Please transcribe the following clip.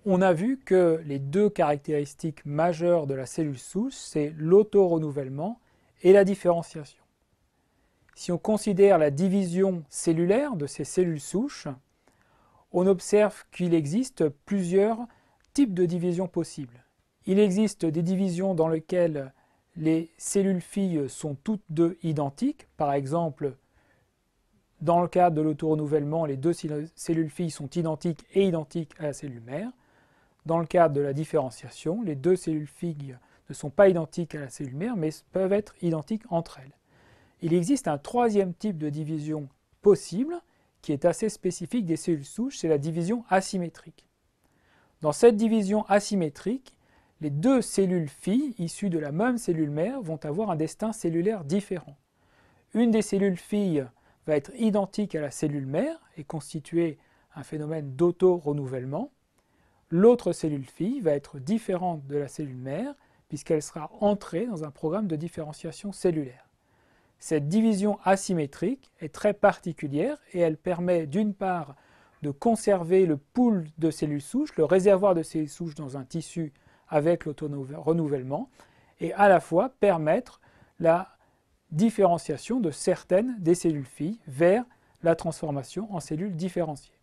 On a vu que les deux caractéristiques majeures de la cellule souche, c'est l'auto-renouvellement et la différenciation. Si on considère la division cellulaire de ces cellules souches, on observe qu'il existe plusieurs types de divisions possibles. Il existe des divisions dans lesquelles les cellules filles sont toutes deux identiques. Par exemple, dans le cas de l'autorenouvellement, les deux cellules filles sont identiques et identiques à la cellule mère. Dans le cas de la différenciation, les deux cellules filles ne sont pas identiques à la cellule mère, mais peuvent être identiques entre elles. Il existe un troisième type de division possible, qui est assez spécifique des cellules souches, c'est la division asymétrique. Dans cette division asymétrique, les deux cellules filles issues de la même cellule mère vont avoir un destin cellulaire différent. Une des cellules filles va être identique à la cellule mère et constituer un phénomène d'auto-renouvellement. L'autre cellule fille va être différente de la cellule mère puisqu'elle sera entrée dans un programme de différenciation cellulaire. Cette division asymétrique est très particulière et elle permet d'une part de conserver le pool de cellules souches, le réservoir de cellules souches dans un tissu avec l'auto-renouvellement et à la fois permettre la différenciation de certaines des cellules filles vers la transformation en cellules différenciées.